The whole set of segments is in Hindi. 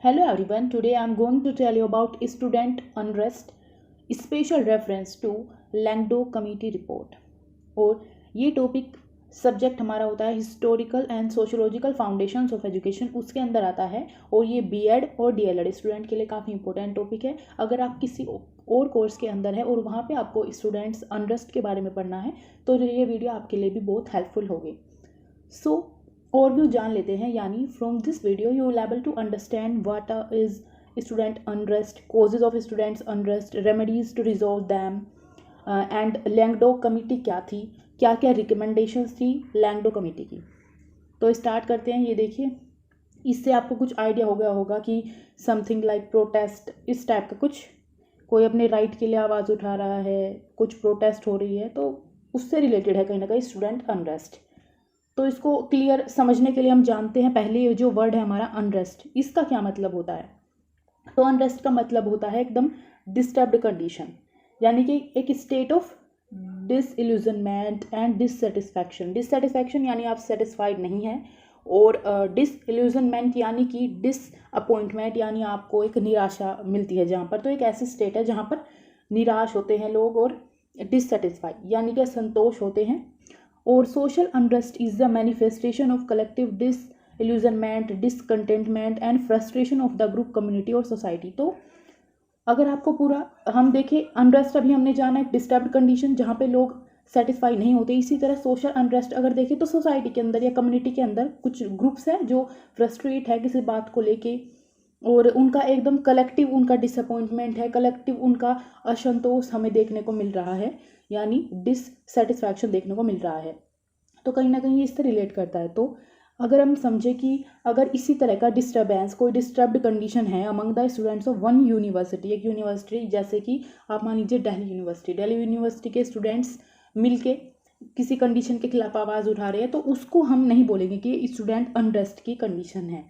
Hello everyone, today I am going to tell you about student unrest, special reference to Lyngdoh committee report. और ये टॉपिक सब्जेक्ट हमारा होता है historical and sociological foundations of education, उसके अंदर आता है। और ये बीएड और डीएलएड स्टूडेंट के लिए काफ़ी इंपॉर्टेंट टॉपिक है। अगर आप किसी और कोर्स के अंदर है और वहाँ पे आपको स्टूडेंट्स अनरेस्ट के बारे में पढ़ना है तो ये वीडियो आपके लिए भी बहुत हेल्पफुल होगी। सो ओवरव्यू जान लेते हैं, यानी from this video you will able to understand what is student unrest, causes of students unrest, remedies to resolve them, and Lyngdoh committee क्या थी, क्या क्या रिकमेंडेशंस थी लैंगडो कमेटी की। तो स्टार्ट करते हैं। ये देखिए, इससे आपको कुछ आइडिया हो गया होगा कि समथिंग लाइक प्रोटेस्ट, इस टाइप का कुछ, कोई अपने राइट के लिए आवाज़ उठा रहा है, कुछ प्रोटेस्ट हो रही है, तो उससे रिलेटेड है कहीं ना कहीं स्टूडेंट अनरेस्ट। तो इसको क्लियर समझने के लिए हम जानते हैं पहले ये जो वर्ड है हमारा अनरेस्ट, इसका क्या मतलब होता है। तो अनरेस्ट का मतलब होता है एकदम डिस्टर्ब्ड कंडीशन, यानी कि एक state of disillusionment and dissatisfaction. Dissatisfaction यानी आप सेटिस्फाइड नहीं हैं, और डिसइल्यूजनमेंट यानी कि डिसअपॉइंटमेंट, यानी आपको एक निराशा मिलती है जहाँ पर। तो एक ऐसी स्टेट है जहाँ पर निराश होते हैं लोग, और डिससेटिस्फाइड यानी कि असंतोष होते हैं। और social unrest is the manifestation of collective disillusionment, discontentment and frustration of the group, community और सोसाइटी। तो अगर आपको पूरा हम देखें, अनरेस्ट अभी हमने जाना है डिस्टर्ब्ड कंडीशन जहाँ पे लोग सेटिस्फाई नहीं होते। इसी तरह सोशल अनरेस्ट अगर देखें तो सोसाइटी के अंदर या कम्युनिटी के अंदर कुछ ग्रुप्स हैं जो फ्रस्ट्रेट है किसी बात को लेके, और उनका एकदम कलेक्टिव उनका डिसअपॉइंटमेंट है, कलेक्टिव उनका असंतोष हमें देखने को मिल रहा है, यानी डिससेटिस्फैक्शन देखने को मिल रहा है। तो कहीं ना कहीं ये इससे रिलेट करता है। तो अगर हम समझे कि अगर इसी तरह का डिस्टर्बेंस, कोई डिस्टर्ब्ड कंडीशन है among the students of one university, एक यूनिवर्सिटी जैसे कि आप मान लीजिए दिल्ली यूनिवर्सिटी के स्टूडेंट्स मिलके किसी कंडीशन के खिलाफ आवाज़ उठा रहे हैं, तो उसको हम नहीं बोलेंगे कि स्टूडेंट अनरेस्ट की कंडीशन है।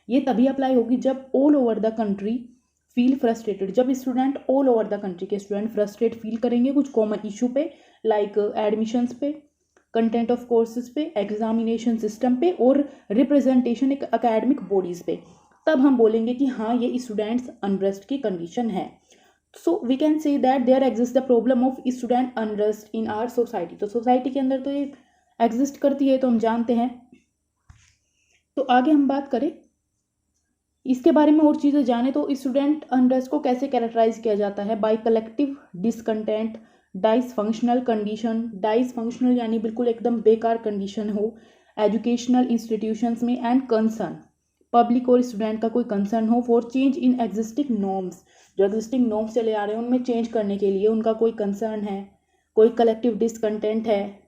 ये तभी अप्लाई होगी जब all over the country feel frustrated, जब student all over the country के स्टूडेंट फ्रस्ट्रेट फील करेंगे कुछ कॉमन इशू पे, लाइक एडमिशन्स पे, कंटेंट ऑफ कोर्सेज पे, एग्जामिनेशन सिस्टम पे, और रिप्रेजेंटेशन एक अकेडमिक बॉडीज़ पे, तब हम बोलेंगे कि हाँ ये स्टूडेंट्स अनरेस्ट की कंडीशन है। So we can say that there exist the problem of student unrest in our society. तो सोसाइटी के अंदर तो ये एग्जिस्ट करती है, तो हम जानते हैं। तो आगे हम बात करें इसके बारे में और चीज़ें जाने, तो स्टूडेंट अनरेस्ट को कैसे कैरेक्टराइज किया जाता है, by collective discontent, dysfunctional condition, dysfunctional यानी बिल्कुल एकदम बेकार कंडीशन हो एजुकेशनल इंस्टीट्यूशंस में, एंड कंसर्न, पब्लिक और स्टूडेंट का कोई कंसर्न हो for change in existing norms, जो एग्जिस्टिंग नॉर्म्स चले आ रहे हैं उनमें चेंज करने के लिए उनका कोई कंसर्न है, कोई कलेक्टिव डिसकंटेंट है,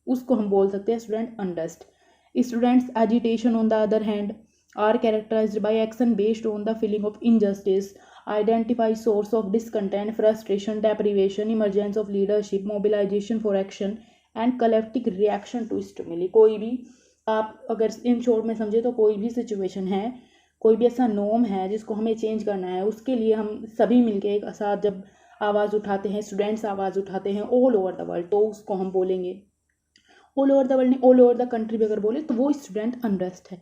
उसको हम बोल सकते हैं student unrest. Students agitation on the other hand are characterized by action based on the feeling of injustice, identify source of discontent, frustration, deprivation, emergence of leadership, mobilization for action and collective reaction to stimuli। कोई भी आप अगर इन शॉर्ट में समझे तो कोई भी सिचुएशन है, कोई भी ऐसा नॉर्म है जिसको हमें चेंज करना है, उसके लिए हम सभी मिलके एक साथ जब आवाज़ उठाते हैं, स्टूडेंट्स आवाज़ उठाते हैं ऑल ओवर द वर्ल्ड, तो उसको हम बोलेंगे ऑल ओवर द वर्ल्ड नहीं, ऑल ओवर द कंट्री भी अगर बोले तो वो स्टूडेंट अनरेस्ट है।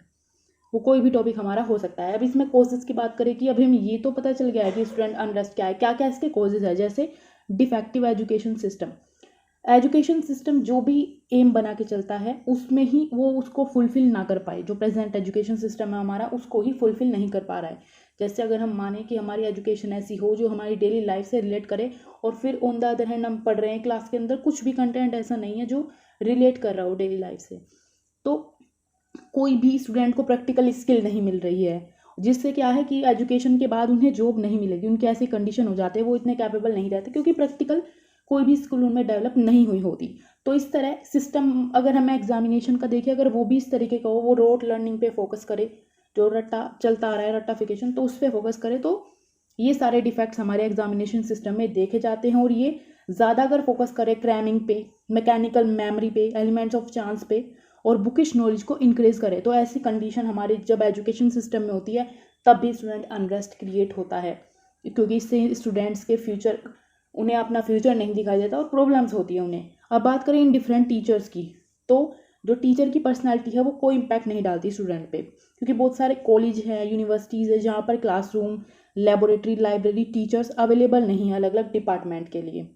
वो कोई भी टॉपिक हमारा हो सकता है। अब इसमें कोजेज की बात करें कि अभी हमें ये तो पता चल गया है कि स्टूडेंट अनरेस्ट क्या है, क्या क्या इसके कोजेज है, जैसे defective education system. Education system जो भी एम बना के चलता है उसमें ही वो उसको फुलफिल ना कर पाए, जो प्रेजेंट एजुकेशन सिस्टम है हमारा उसको ही फुलफिल नहीं कर पा रहा है। जैसे अगर हम माने कि हमारी एजुकेशन ऐसी हो जो हमारी डेली लाइफ से रिलेट करे, और फिर ऑन द अदर हैंड हम पढ़ रहे हैं क्लास के अंदर कुछ भी कंटेंट ऐसा नहीं है जो रिलेट कर रहा हो डेली लाइफ से, तो कोई भी स्टूडेंट को प्रैक्टिकल स्किल नहीं मिल रही है, जिससे क्या है कि एजुकेशन के बाद उन्हें जॉब नहीं मिलेगी। उनके ऐसी कंडीशन हो जाते हैं, वो इतने कैपेबल नहीं रहते क्योंकि प्रैक्टिकल कोई भी स्किल उनमें डेवलप नहीं हुई होती। तो इस तरह सिस्टम अगर हमें एग्जामिनेशन का देखें, अगर वो भी इस तरीके का हो, वो रोट लर्निंग पे फोकस करे, जो रट्टा चलता आ रहा है रट्टाफिकेशन, तो उस पर फोकस करे, तो ये सारे डिफेक्ट्स हमारे एग्जामिनेशन सिस्टम में देखे जाते हैं। और ये ज़्यादा अगर फोकस करे क्रैमिंग पे, मैकेनिकल मेमोरी पे, एलिमेंट्स ऑफ चांस पे, और बुकिश नॉलेज को इंक्रीज करे, तो ऐसी कंडीशन हमारे जब एजुकेशन सिस्टम में होती है तब भी स्टूडेंट अनरेस्ट क्रिएट होता है, क्योंकि इससे स्टूडेंट्स के फ्यूचर, उन्हें अपना फ्यूचर नहीं दिखाई देता और प्रॉब्लम्स होती है उन्हें। अब बात करें इन डिफरेंट टीचर्स की, तो जो टीचर की पर्सनैलिटी है वो कोई इम्पैक्ट नहीं डालती स्टूडेंट पे, क्योंकि बहुत सारे कॉलेज हैं, यूनिवर्सिटीज़ है जहाँ पर classroom, laboratory, library, teachers available नहीं है अलग अलग डिपार्टमेंट के लिए।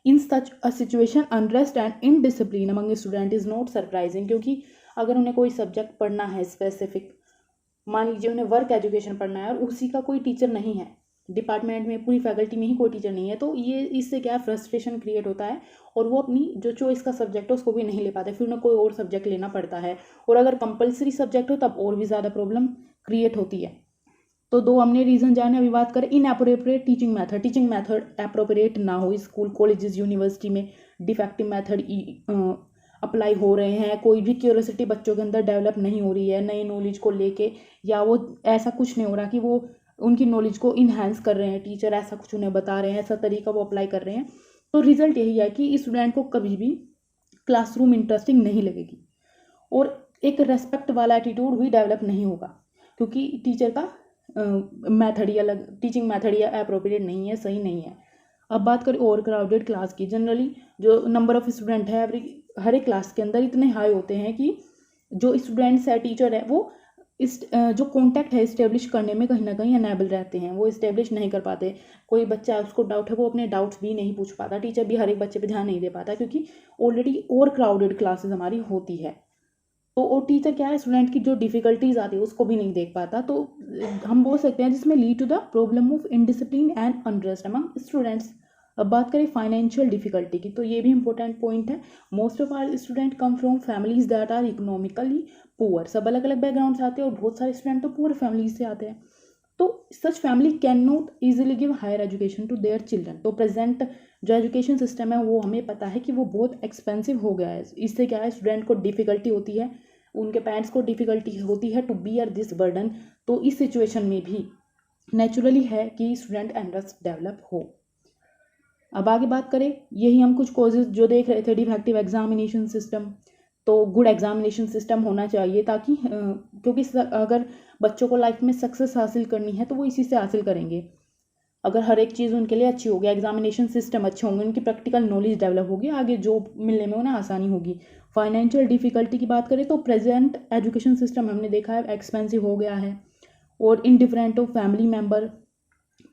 In such a situation unrest and indiscipline among student is not surprising, क्योंकि अगर उन्हें कोई सब्जेक्ट पढ़ना है स्पेसिफिक, मान लीजिए उन्हें वर्क एजुकेशन पढ़ना है और उसी का कोई टीचर नहीं है डिपार्टमेंट में, पूरी फैकल्टी में ही कोई टीचर नहीं है, तो ये इससे क्या फ्रस्ट्रेशन क्रिएट होता है और वो अपनी जो चॉइस का सब्जेक्ट है उसको भी नहीं ले पाते, फिर उन्हें कोई और सब्जेक्ट लेना पड़ता है, और अगर कंपलसरी सब्जेक्ट हो तब और भी ज़्यादा प्रॉब्लम क्रिएट होती है। तो दो हमने रीज़न जाने, अभी बात करें इनएप्रोप्रिएट टीचिंग मेथड एप्रोप्रिएट ना हो स्कूल कॉलेजेस यूनिवर्सिटी में, डिफेक्टिव मेथड अप्लाई हो रहे हैं, कोई भी क्यूरियोसिटी बच्चों के अंदर डेवलप नहीं हो रही है नई नॉलेज को लेके, या वो ऐसा कुछ नहीं हो रहा कि वो उनकी नॉलेज को इन्हांस कर रहे हैं, टीचर ऐसा कुछ उन्हें बता रहे हैं, ऐसा तरीका वो अप्लाई कर रहे हैं, तो रिजल्ट यही है कि स्टूडेंट को कभी भी क्लासरूम इंटरेस्टिंग नहीं लगेगी और एक रेस्पेक्ट वाला एटीट्यूड भी डेवलप नहीं होगा, क्योंकि टीचर का मेथड ही अलग, टीचिंग मेथड या अप्रोप्रिएट नहीं है, सही नहीं है। अब बात करें ओवर क्राउडेड क्लास की, जनरली जो नंबर ऑफ स्टूडेंट है हर एक क्लास के अंदर इतने हाई होते हैं कि जो स्टूडेंट्स है, टीचर है, वो इस जो कॉन्टैक्ट है इस्टेब्लिश करने में कहीं ना कहीं अनेबल रहते हैं, वो इस्टेब्लिश नहीं कर पाते। कोई बच्चा है उसको डाउट है, वो अपने डाउट्स भी नहीं पूछ पाता, टीचर भी हर एक बच्चे पे ध्यान नहीं दे पाता, क्योंकि ऑलरेडी ओवर क्राउडेड क्लासेस हमारी होती है। तो वो टीचर क्या है, स्टूडेंट की जो डिफिकल्टीज आती है उसको भी नहीं देख पाता, तो हम बोल सकते हैं जिसमें lead to the problem of indiscipline and unrest among students. अब बात करें फाइनेंशियल डिफिकल्टी की, तो ये भी इंपॉर्टेंट पॉइंट है। Most of our student come from families that are economically poor, सब अलग अलग बैकग्राउंड से आते हैं और बहुत सारे स्टूडेंट तो पुअर फैमिलीज से आते हैं, तो such family can not easily give higher education to their children. तो प्रेजेंट जो एजुकेशन सिस्टम है वो हमें पता है कि वो बहुत एक्सपेंसिव हो गया है, इससे क्या है स्टूडेंट को डिफिकल्टी होती है, उनके पेरेंट्स को डिफिकल्टी होती है टू बियर दिस बर्डन। तो इस सिचुएशन में भी नेचुरली है कि स्टूडेंट अनरेस्ट डेवलप हो। अब आगे बात करें, यही हम कुछ कॉजेज जो देख रहे थे, डिफेक्टिव एग्जामिनेशन सिस्टम, तो गुड एग्जामिनेशन सिस्टम होना चाहिए ताकि क्योंकि अगर बच्चों को लाइफ में सक्सेस हासिल करनी है तो वो इसी से हासिल करेंगे। अगर हर एक चीज़ उनके लिए अच्छी होगी, एग्जामिनेशन सिस्टम अच्छे होंगे, उनकी प्रैक्टिकल नॉलेज डेवलप होगी, आगे जॉब मिलने में उन्हें आसानी होगी। फाइनेंशियल डिफिकल्टी की बात करें तो प्रेजेंट एजुकेशन सिस्टम हमने देखा है एक्सपेंसिव हो गया है, और indifferent of family member,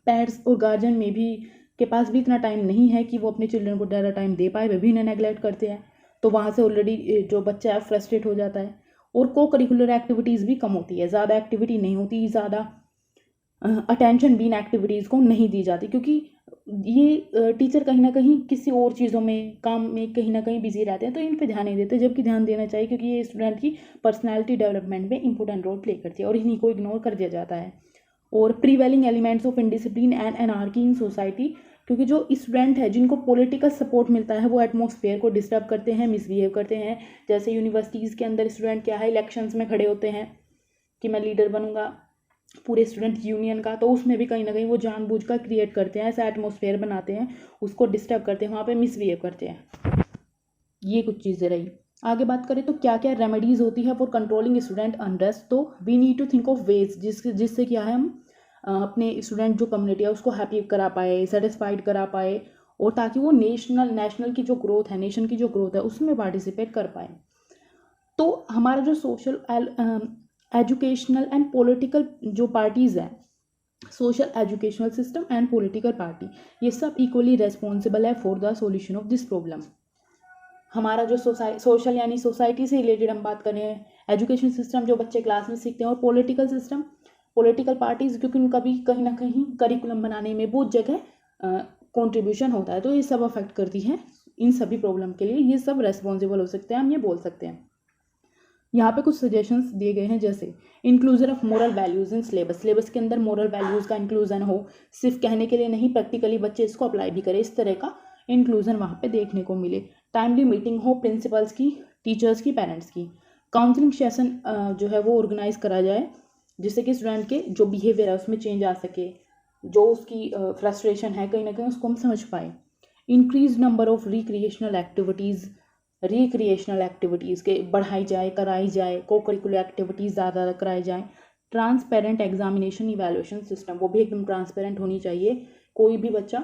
parents और गार्जियन में भी के पास भी इतना टाइम नहीं है कि वो अपने चिल्ड्रन को ज़्यादा टाइम दे पाए, वे भी इन्हें नेगलेक्ट करते हैं, तो वहाँ से ऑलरेडी जो बच्चा है फ्रस्ट्रेट हो जाता है। और को करिकुलर एक्टिविटीज़ भी कम होती है, ज़्यादा एक्टिविटी नहीं होती, ज़्यादा अटेंशन भी इन एक्टिविटीज़ को नहीं दी जाती, क्योंकि ये टीचर कहीं ना कहीं किसी और चीज़ों में, काम में कहीं ना कहीं बिजी रहते हैं, तो इन पे ध्यान नहीं देते, जबकि ध्यान देना चाहिए, क्योंकि ये स्टूडेंट की पर्सनैलिटी डेवलपमेंट में इंपॉर्टेंट रोल प्ले करती है और इन्हीं को इग्नोर कर दिया जाता है। और prevailing elements of indiscipline and anarchy in society, क्योंकि जो स्टूडेंट है जिनको पॉलिटिकल सपोर्ट मिलता है वो एटमॉस्फेयर को डिस्टर्ब करते हैं, मिसबिहेव करते हैं। जैसे यूनिवर्सिटीज़ के अंदर स्टूडेंट क्या है, इलेक्शंस में खड़े होते हैं कि मैं लीडर बनूंगा पूरे स्टूडेंट यूनियन का, तो उसमें भी कहीं ना कहीं वो जानबूझकर क्रिएट करते हैं, ऐसा एटमॉस्फेयर बनाते हैं, उसको डिस्टर्ब करते हैं, वहाँ पे मिसबिहेव करते हैं। ये कुछ चीज़ें रही। आगे बात करें तो क्या क्या रेमेडीज़ होती है फॉर कंट्रोलिंग स्टूडेंट अनरेस्ट, तो we need to think of ways जिससे क्या है हम अपने स्टूडेंट जो कम्युनिटी है उसको हैप्पी करा पाए, सेटिस्फाइड करा पाए, और ताकि वो नेशनल की जो ग्रोथ है, नेशन की जो ग्रोथ है उसमें पार्टिसिपेट कर पाए। तो हमारा जो सोशल एजुकेशनल एंड पॉलिटिकल जो पार्टीज़ हैं, social educational system and political party, ये सब इक्वली रेस्पॉन्सिबल है for the solution of this problem. हमारा जो सोशल यानी सोसाइटी से रिलेटेड हम बात कर रहे हैं, एजुकेशन सिस्टम जो बच्चे क्लास में सीखते हैं, और पॉलिटिकल सिस्टम, पॉलिटिकल पार्टीज, क्योंकि उनका भी कहीं ना कहीं करिकुलम बनाने में बहुत जगह कंट्रीब्यूशन होता है, तो ये सब अफेक्ट करती है इन सभी प्रॉब्लम के लिए, ये सब रेस्पॉन्सिबल हो सकते हैं, हम ये बोल सकते हैं। यहाँ पे कुछ सजेशंस दिए गए हैं, जैसे inclusion of moral values in syllabus के अंदर मोरल वैल्यूज का इंक्लूजन हो, सिर्फ कहने के लिए नहीं, प्रैक्टिकली बच्चे इसको अप्लाई भी करें, इस तरह का इंक्लूजन वहाँ पे देखने को मिले। टाइमली मीटिंग हो प्रिंसिपल्स की, टीचर्स की, पेरेंट्स की। काउंसलिंग सेशन जो है वो ऑर्गेनाइज करा जाए, जिससे कि स्टूडेंट के जो बिहेवियर है उसमें चेंज आ सके, जो उसकी फ्रस्ट्रेशन है कहीं ना कहीं उसको हम समझ पाए। Increase number of recreational activities के बढ़ाई जाए, कराई जाए, को करिकुलर एक्टिविटीज़ ज़्यादा कराई जाए। ट्रांसपेरेंट एग्जामिनेशन इवैल्यूएशन सिस्टम, वो भी एकदम ट्रांसपेरेंट होनी चाहिए, कोई भी बच्चा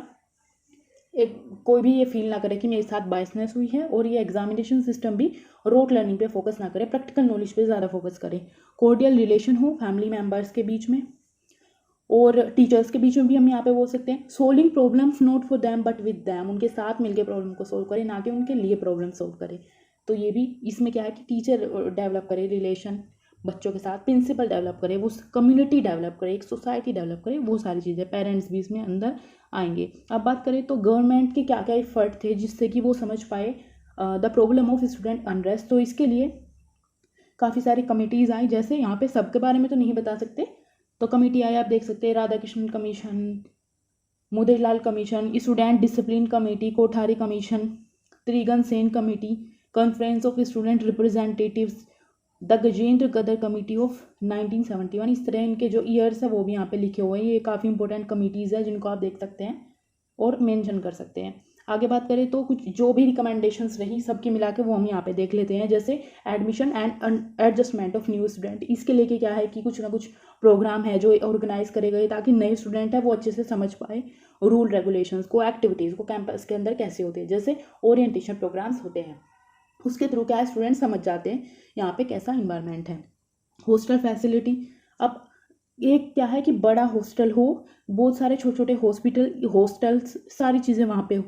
एक कोई भी ये फील ना करे कि मेरे साथ बायसनेस हुई है, और ये एग्जामिनेशन सिस्टम भी रोट लर्निंग पे फोकस ना करे, प्रैक्टिकल नॉलेज पे ज़्यादा फोकस करे। कोर्डियल रिलेशन हो फैमिली मेम्बर्स के बीच में और टीचर्स के बीच में भी हम यहाँ पे बोल सकते हैं। Solving problems not for them but with them, उनके साथ मिलकर प्रॉब्लम को सोल्व करे, ना कि उनके लिए प्रॉब्लम सोल्व करे। तो ये भी इसमें क्या है कि टीचर डेवलप करे रिलेशन बच्चों के साथ, प्रिंसिपल डेवलप करे, वो कम्युनिटी डेवलप करे, एक सोसाइटी डेवलप करे, वो सारी चीज़ें पेरेंट्स भी इसमें अंदर आएंगे। अब बात करें तो गवर्नमेंट के क्या क्या एफर्ट थे जिससे कि वो समझ पाए the problem of student unrest. तो इसके लिए काफ़ी सारी कमिटीज़ आई, जैसे यहाँ पे सबके बारे में तो नहीं बता सकते, तो कमेटी आई आप देख सकते हैं, Radhakrishnan commission, Mudaliar commission, student discipline committee, Kothari commission, Triguna Sen committee, conference of student representatives, the Gajendragadkar committee of 1971। इस तरह इनके जो ईयर्स है वो भी यहाँ पे लिखे हुए हैं। ये काफ़ी इंपॉर्टेंट कमिटीज़ है जिनको आप देख सकते हैं और मेंशन कर सकते हैं। आगे बात करें तो कुछ जो भी रिकमेंडेशंस रही सबकी मिला के वो हम यहाँ पे देख लेते हैं। जैसे admission and adjustment of new student, इसके लेके क्या है कि कुछ ना कुछ प्रोग्राम है जो ऑर्गेनाइज करे गए ताकि नए स्टूडेंट है वो अच्छे से समझ पाए रूल रेगुलेशंस को, एक्टिविटीज़ को कैंपस के अंदर कैसे होते हैं। जैसे ओरिएंटेशन प्रोग्राम्स होते हैं, उसके थ्रू क्या है स्टूडेंट समझ जाते हैं यहाँ पे कैसा इन्वायरमेंट है। हॉस्टल फैसिलिटी, अब एक क्या है कि बड़ा हॉस्टल हो, बहुत सारे छोटे छोटे हॉस्टल्स सारी चीज़ें वहाँ पे हो,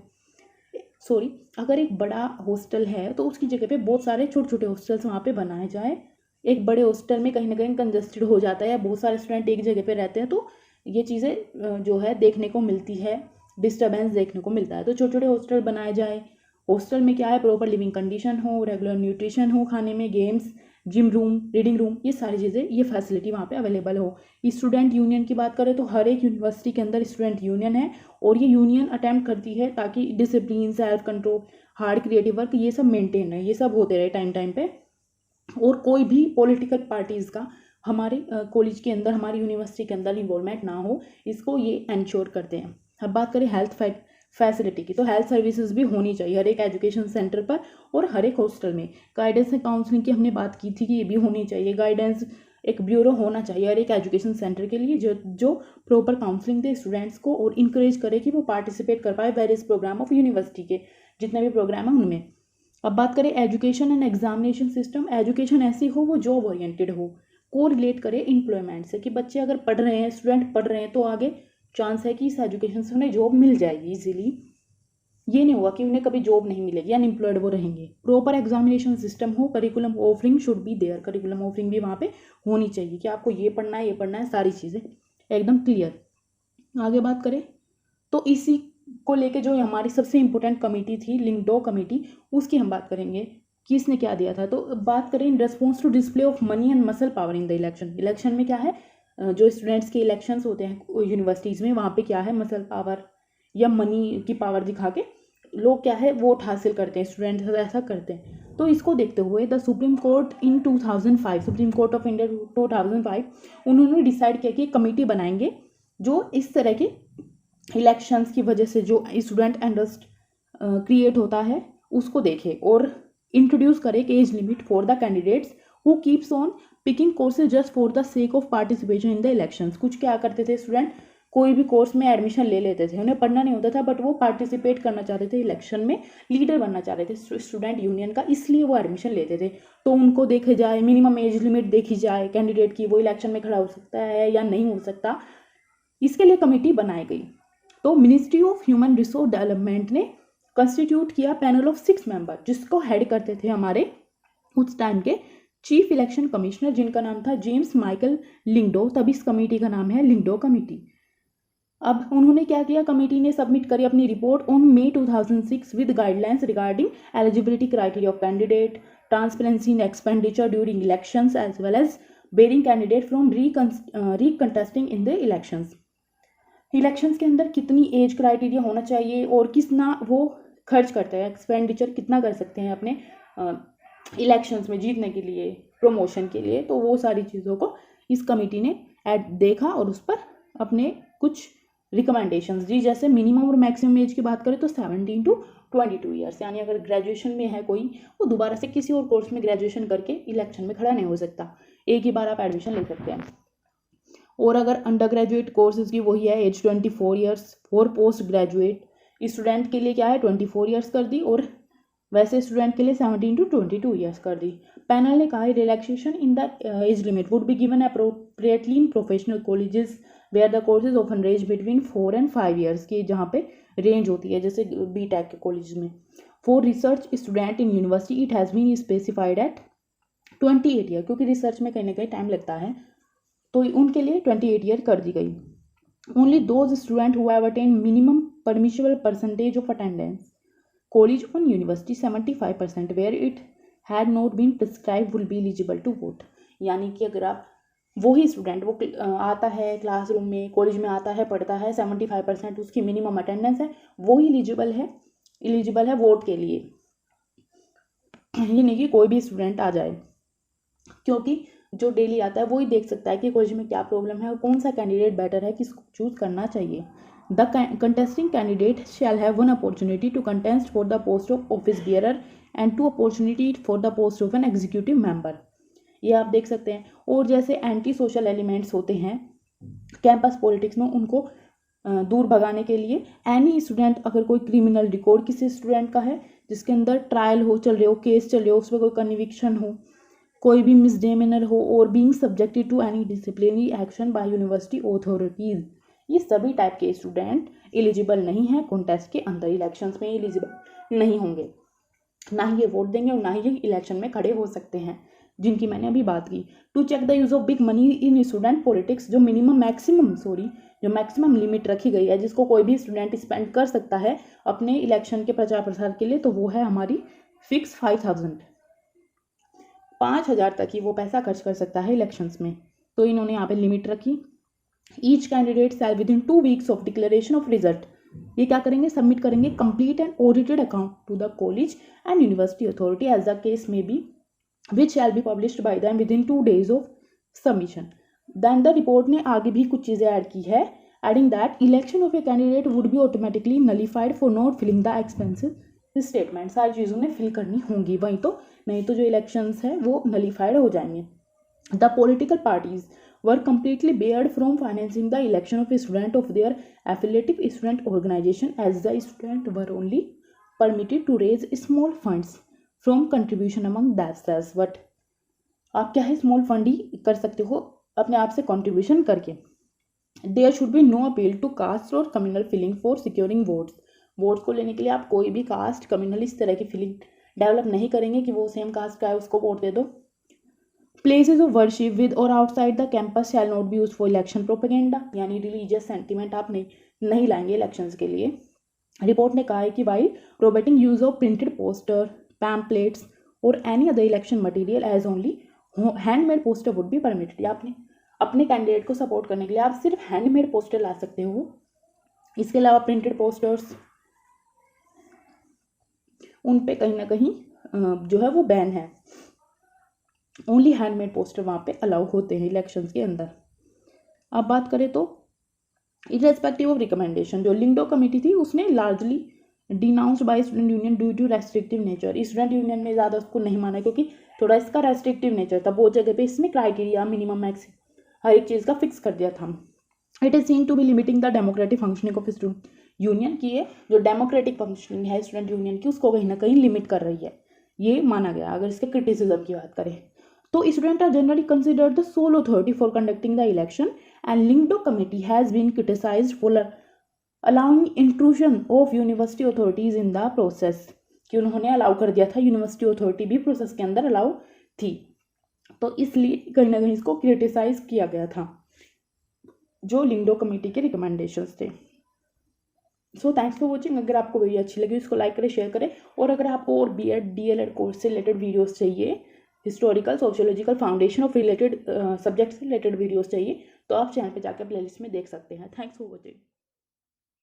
सॉरी, अगर एक बड़ा हॉस्टल है तो उसकी जगह पे बहुत सारे छोटे छोटे हॉस्टल्स वहाँ पे बनाए जाए। एक बड़े हॉस्टल में कहीं ना कहीं कंजस्टेड हो जाता है या बहुत सारे स्टूडेंट एक जगह पे रहते हैं, तो ये चीज़ें जो है देखने को मिलती है, डिस्टर्बेंस देखने को मिलता है। तो छोटे छोटे हॉस्टल बनाए जाए। हॉस्टल में क्या है प्रॉपर लिविंग कंडीशन हो, रेगुलर न्यूट्रिशन हो, खाने में games, gym room, reading room, ये सारी चीज़ें, ये फैसिलिटी वहाँ पे अवेलेबल हो। स्टूडेंट यूनियन की बात करें तो हर एक यूनिवर्सिटी के अंदर स्टूडेंट यूनियन है, और ये यूनियन अटेम्प्ट करती है ताकि discipline, self control, hard creative work, ये सब मेंटेन रहे, ये सब होते रहे टाइम टाइम पे। और कोई भी पॉलिटिकल पार्टीज़ का हमारे कॉलेज के अंदर, हमारी यूनिवर्सिटी के अंदर इन्वॉल्वमेंट ना हो, इसको ये इंश्योर करते हैं। अब बात करें हेल्थ फैसिलिटी की, तो हेल्थ सर्विसेज भी होनी चाहिए हर एक एजुकेशन सेंटर पर और हर एक हॉस्टल में। गाइडेंस एंड काउंसलिंग की हमने बात की थी कि ये भी होनी चाहिए। गाइडेंस एक ब्यूरो होना चाहिए हर एक एजुकेशन सेंटर के लिए जो प्रॉपर काउंसलिंग दे स्टूडेंट्स को और इंकरेज करे कि वो पार्टिसिपेट कर पाए वेरियस प्रोग्राम ऑफ यूनिवर्सिटी के जितने भी प्रोग्राम हैं उनमें। अब बात करें education and examination system, education ऐसी हो वो जॉब ओरिएंटेड हो, को रिलेट करे एम्प्लॉयमेंट से, कि बच्चे अगर पढ़ रहे हैं, स्टूडेंट पढ़ रहे हैं, तो आगे चांस है कि इस एजुकेशन से उन्हें जॉब मिल जाएगी इजीली। ये नहीं हुआ कि उन्हें कभी जॉब नहीं मिलेगी, अनएम्प्लॉयड वो रहेंगे। प्रॉपर एग्जामिनेशन सिस्टम हो, curriculum offering should be there, curriculum offering भी वहाँ पे होनी चाहिए कि आपको ये पढ़ना है, ये पढ़ना है, सारी चीज़ें एकदम क्लियर। आगे बात करें तो इसी को लेके जो हमारी सबसे इम्पोर्टेंट कमेटी थी, लिंगडो कमेटी, उसकी हम बात करेंगे कि इसने क्या दिया था। तो बात करें in response to display of money and muscle power in the election. Election में क्या है, जो स्टूडेंट्स के इलेक्शंस होते हैं यूनिवर्सिटीज़ में, वहाँ पे क्या है मसल पावर या मनी की पावर दिखा के लोग क्या है वोट हासिल करते हैं, स्टूडेंट्स ऐसा करते हैं। तो इसको देखते हुए the supreme court in 2005, supreme court of India 2005, उन्होंने डिसाइड किया कि एक कमेटी बनाएंगे जो इस तरह के इलेक्शंस की वजह से जो स्टूडेंट अनरेस्ट क्रिएट होता है उसको देखे और इंट्रोड्यूस करे एक age limit for the candidates who keeps on picking courses just for the sake of participation in the elections. कुछ क्या करते थे स्टूडेंट, कोई भी कोर्स में एडमिशन ले लेते थे, उन्हें पढ़ना नहीं होता था बट वो पार्टिसिपेट करना चाहते थे इलेक्शन में, लीडर बनना चाह रहे थे स्टूडेंट यूनियन का, इसलिए वो एडमिशन लेते थे। तो उनको देखे जाए, मिनिमम एज लिमिट देखी जाए कैंडिडेट की, वो इलेक्शन में खड़ा हो सकता है या नहीं हो सकता, इसके लिए कमेटी बनाई गई। तो ministry of human resource development ने कंस्टिट्यूट किया पैनल ऑफ 6 मेंबर, जिसको हेड करते थे हमारे उस टाइम के चीफ इलेक्शन कमिश्नर, जिनका नाम था जेम्स माइकल लिंगडो। तब इस कमेटी का नाम है लिंगडो कमेटी। अब उन्होंने क्या किया, कमेटी ने सबमिट करी अपनी report on May 2006 with guidelines regarding eligibility criteria of candidate, transparency in expenditure during elections as well as barring candidate from recontesting in the elections. Elections के अंदर कितनी एज क्राइटेरिया होना चाहिए और कितना वो खर्च करते हैं, एक्सपेंडिचर कितना कर सकते हैं अपने इलेक्शंस में जीतने के लिए, प्रमोशन के लिए, तो वो सारी चीज़ों को इस कमेटी ने देखा और उस पर अपने कुछ रिकमेंडेशंस दी। जैसे मिनिमम और मैक्सिमम एज की बात करें तो 17 to 22 ईयर्स, यानी अगर ग्रेजुएशन में है कोई, वो दोबारा से किसी और कोर्स में ग्रेजुएशन करके इलेक्शन में खड़ा नहीं हो सकता, एक ही बार आप एडमिशन ले सकते हैं। और अगर अंडर ग्रेजुएट कोर्सेज की वही है age 24 years, for post graduate student के लिए क्या है 24 ईयर्स कर दी और वैसे स्टूडेंट के लिए 17 to 22 ईयर्स कर दी। पैनल ने कहा है relaxation in the age limit would be given appropriately in professional colleges where the courses often range between 4 and 5 years की, जहाँ पे रेंज होती है जैसे बीटेक के कॉलेज में। For research student in university it has been specified at 28 year, क्योंकि रिसर्च में कहीं ना कहीं टाइम लगता है तो उनके लिए 28 ईयर कर दी गई। Only those student who have attend minimum permissible percentage of attendance college on university 75% where it had not been prescribe will be eligible to vote. यानी कि अगर आप वही स्टूडेंट वो आता है क्लासरूम में कॉलेज में आता है पढ़ता है 75% उसकी मिनिमम अटेंडेंस है, वही एलिजिबल है वोट के लिए। ये नहीं कि कोई भी स्टूडेंट आ जाए, क्योंकि जो डेली आता है वो ही देख सकता है कि कॉलेज में क्या प्रॉब्लम है और कौन सा कैंडिडेट बेटर है, किसको चूज करना चाहिए। The contesting candidate shall have one opportunity to contest for the post of office bearer and 2 opportunity for the post of an executive member. ये आप देख सकते हैं। और जैसे एंटी सोशल एलिमेंट्स होते हैं कैंपस पॉलिटिक्स में, उनको दूर भगाने के लिए एनी स्टूडेंट, अगर कोई क्रिमिनल रिकॉर्ड किसी स्टूडेंट का है जिसके अंदर ट्रायल हो चल रहे हो, केस चल रहे हो, उस पर कोई कन्विक्शन हो, कोई भी मिसडेमिनर हो और being subjected to any disciplinary action by university authorities, ये सभी टाइप के स्टूडेंट एलिजिबल नहीं है कॉन्टेस्ट के अंदर, इलेक्शंस में एलिजिबल नहीं होंगे, ना ही ये वोट देंगे और ना ही ये इलेक्शन में खड़े हो सकते हैं, जिनकी मैंने अभी बात की। To check the use of big money in student politics, जो मैक्सिमम लिमिट रखी गई है जिसको कोई भी स्टूडेंट स्पेंड कर सकता है अपने इलेक्शन के प्रचार प्रसार के लिए, तो वो है हमारी फिक्स 5,000 तक ही वो पैसा खर्च कर सकता है इलेक्शंस में, तो इन्होंने यहाँ पे लिमिट रखी। Each candidate shall within 2 weeks of declaration of result, ये क्या करेंगे सबमिट करेंगे complete and audited account to the college and university authority as the case may be which shall be published by them within 2 days of submission. Then the report ने आगे भी कुछ चीज़ें ऐड की है, adding that election of a candidate would be automatically nullified for not filling the expenses statement. सारी चीज़ों ने फिल करनी होंगी, वहीं तो नहीं तो जो इलेक्शंस है वो नलीफाइड हो जाएंगे। The political parties were completely barred from financing the election of a student of their affiliative student organization, as the student were only permitted to raise small funds from contribution among that's, but आप क्या है स्मॉल फंड ही कर सकते हो अपने आप से कंट्रीब्यूशन करके। There should be no appeal to caste और communal feeling for securing votes को लेने के लिए आप कोई भी कास्ट कम्युनल इस तरह की फीलिंग डेवलप नहीं करेंगे कि वो सेम कास्ट का है उसको वोट दे दो। प्लेसेज ऑफ वर्शिप विद और outside the campus shall not be use for election propaganda, यानी रिलीजियस सेंटिमेंट आप नहीं लाएंगे इलेक्शंस के लिए। रिपोर्ट ने कहा है कि भाई prohibiting use of printed poster pamphlets और any other election material as only handmade poster would be permitted. आपने अपने कैंडिडेट को सपोर्ट करने के लिए आप सिर्फ हैंडमेड पोस्टर ला सकते हो, इसके अलावा प्रिंटेड पोस्टर्स उन पे कहीं ना कहीं जो है वो बैन है, ओनली हैंडमेड पोस्टर वहाँ पे अलाउ होते हैं इलेक्शंस के अंदर। अब बात करें तो इररेस्पेक्टिव ऑफ रिकमेंडेशन, जो लिंगडो कमेटी थी उसने largely denounced by student union due to restrictive nature, student union ने ज़्यादा उसको नहीं माना क्योंकि थोड़ा इसका रेस्ट्रिक्टिव नेचर था, बहुत जगह पे इसने क्राइटेरिया मिनिमम मैक्स हर एक चीज़ का फिक्स कर दिया था। It is seen to be limiting the democratic functioning of student union की, ये जो डेमोक्रेटिक फंक्शनिंग है स्टूडेंट यूनियन की उसको कहीं ना कहीं लिमिट कर रही है, ये माना गया। अगर इसके क्रिटिसिज्म की बात करें तो student are generally considered the sole authority for conducting the election and Lyngdoh committee has been criticised for allowing intrusion of university authorities in the process, कि उन्होंने अलाउ कर दिया था, यूनिवर्सिटी अथॉरिटी भी प्रोसेस के अंदर अलाउ थी, तो इसलिए कहीं ना कहीं इसको क्रिटिसाइज किया गया था जो लिंगडो कमेटी के रिकमेंडेशंस थे। So thanks for watching. अगर आपको वीडियो अच्छी लगी उसको लाइक करें, शेयर करें, और अगर आपको और BEd DLEd कोर्स से रिलेटेड वीडियोस चाहिए, historical sociological foundation of related subject से रिलेटेड वीडियोस चाहिए, तो आप चैनल पे जाकर प्लेलिस्ट में देख सकते हैं। Thanks for watching.